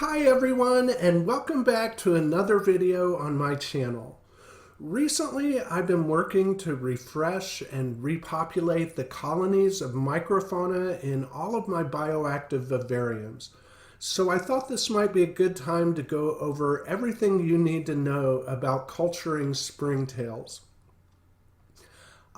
Hi everyone, and welcome back to another video on my channel. Recently, I've been working to refresh and repopulate the colonies of microfauna in all of my bioactive vivariums. So I thought this might be a good time to go over everything you need to know about culturing springtails.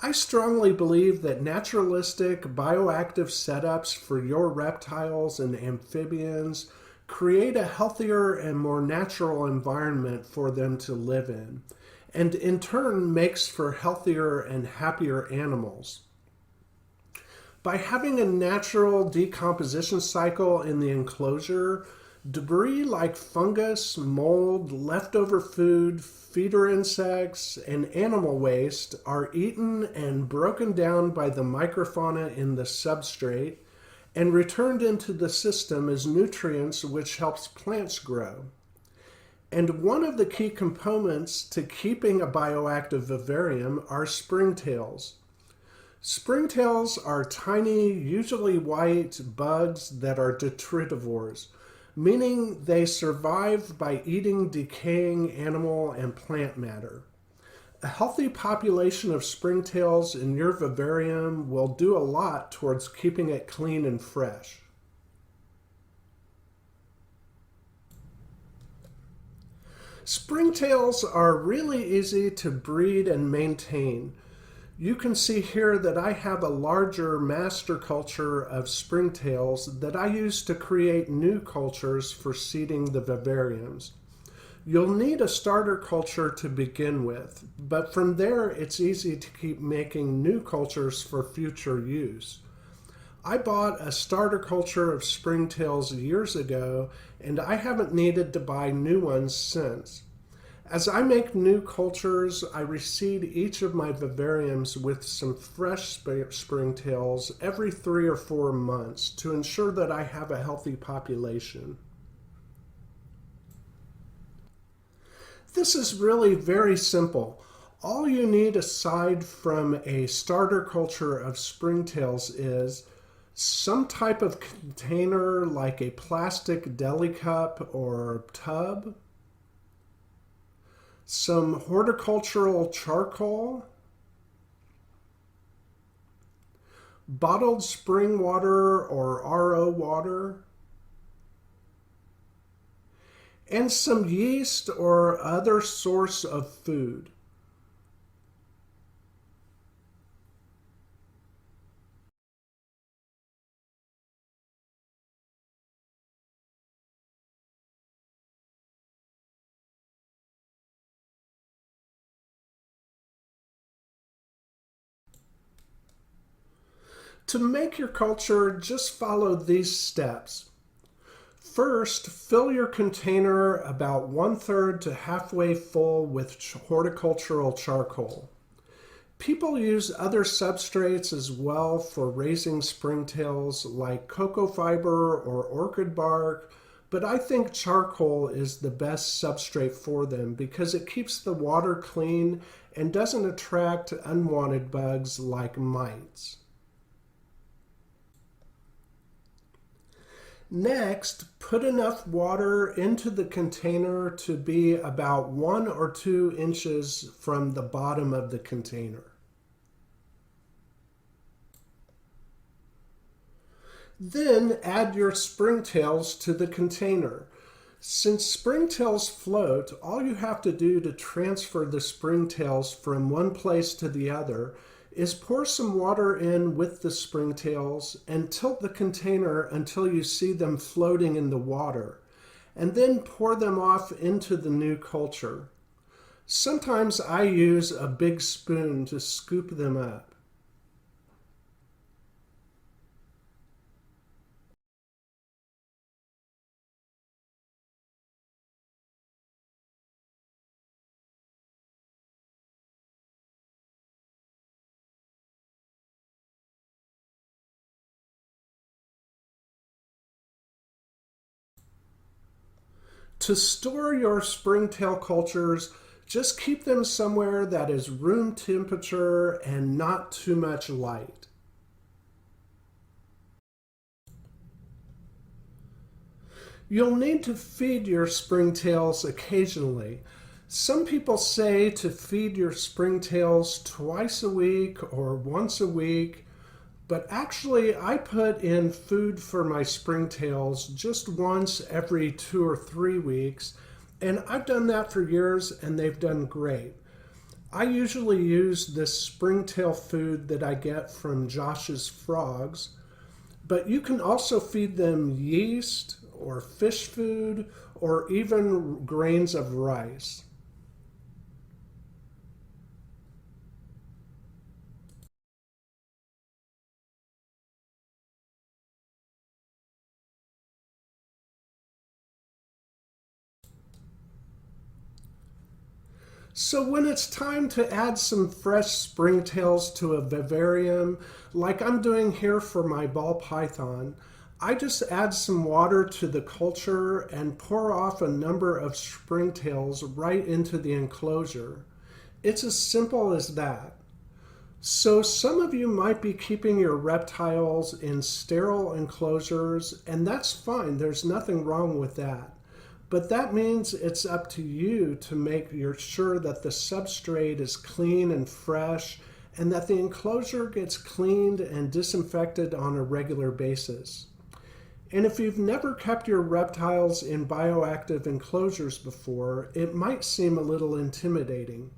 I strongly believe that naturalistic bioactive setups for your reptiles and amphibians create a healthier and more natural environment for them to live in turn makes for healthier and happier animals. By having a natural decomposition cycle in the enclosure, debris like fungus, mold, leftover food, feeder insects, and animal waste are eaten and broken down by the microfauna in the substrate and returned into the system as nutrients, which helps plants grow. And one of the key components to keeping a bioactive vivarium are springtails. Springtails are tiny, usually white bugs that are detritivores, meaning they survive by eating decaying animal and plant matter. A healthy population of springtails in your vivarium will do a lot towards keeping it clean and fresh. Springtails are really easy to breed and maintain. You can see here that I have a larger master culture of springtails that I use to create new cultures for seeding the vivariums. You'll need a starter culture to begin with, but from there it's easy to keep making new cultures for future use. I bought a starter culture of springtails years ago, and I haven't needed to buy new ones since. As I make new cultures, I reseed each of my vivariums with some fresh springtails every 3 or 4 months to ensure that I have a healthy population. This is really very simple. All you need aside from a starter culture of springtails is some type of container like a plastic deli cup or tub, some horticultural charcoal, bottled spring water or RO water, and some yeast or other source of food. To make your culture, just follow these steps. First, fill your container about 1/3 to halfway full with horticultural charcoal. People use other substrates as well for raising springtails like cocoa fiber or orchid bark, but I think charcoal is the best substrate for them because it keeps the water clean and doesn't attract unwanted bugs like mites. Next, put enough water into the container to be about 1 or 2 inches from the bottom of the container. Then add your springtails to the container. Since springtails float, all you have to do to transfer the springtails from one place to the other is pour some water in with the springtails and tilt the container until you see them floating in the water, and then pour them off into the new culture. Sometimes I use a big spoon to scoop them up. To store your springtail cultures, just keep them somewhere that is room temperature and not too much light. You'll need to feed your springtails occasionally. Some people say to feed your springtails twice a week or once a week, but actually I put in food for my springtails just once every 2 or 3 weeks, and I've done that for years and they've done great. I usually use this springtail food that I get from Josh's Frogs, but you can also feed them yeast or fish food or even grains of rice. So when it's time to add some fresh springtails to a vivarium, like I'm doing here for my ball python, I just add some water to the culture and pour off a number of springtails right into the enclosure. It's as simple as that. So some of you might be keeping your reptiles in sterile enclosures, and that's fine. There's nothing wrong with that. But that means it's up to you to make sure that the substrate is clean and fresh and that the enclosure gets cleaned and disinfected on a regular basis. And if you've never kept your reptiles in bioactive enclosures before, it might seem a little intimidating.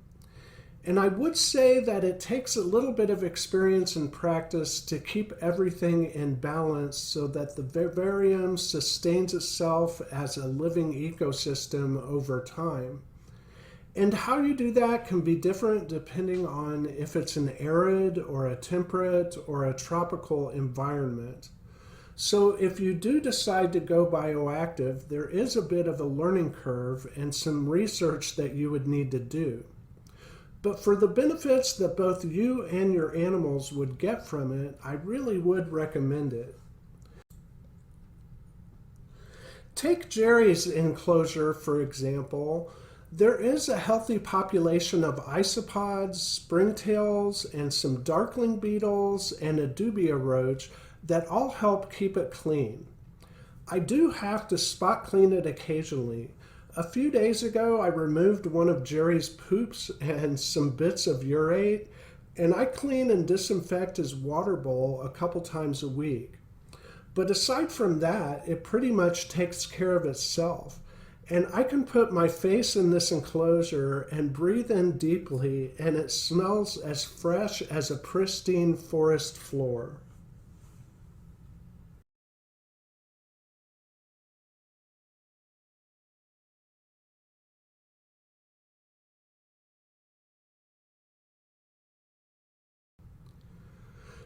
And I would say that it takes a little bit of experience and practice to keep everything in balance so that the vivarium sustains itself as a living ecosystem over time. And how you do that can be different depending on if it's an arid or a temperate or a tropical environment. So if you do decide to go bioactive, there is a bit of a learning curve and some research that you would need to do. But for the benefits that both you and your animals would get from it, I really would recommend it. Take Jerry's enclosure, for example. There is a healthy population of isopods, springtails, and some darkling beetles and a dubia roach that all help keep it clean. I do have to spot clean it occasionally. A few days ago, I removed one of Jerry's poops and some bits of urate, and I clean and disinfect his water bowl a couple times a week. But aside from that, it pretty much takes care of itself. And I can put my face in this enclosure and breathe in deeply, and it smells as fresh as a pristine forest floor.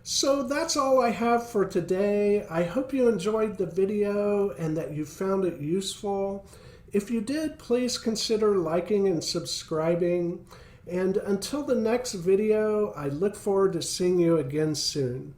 So that's all I have for today. I hope you enjoyed the video and that you found it useful. If you did, please consider liking and subscribing. And until the next video, I look forward to seeing you again soon.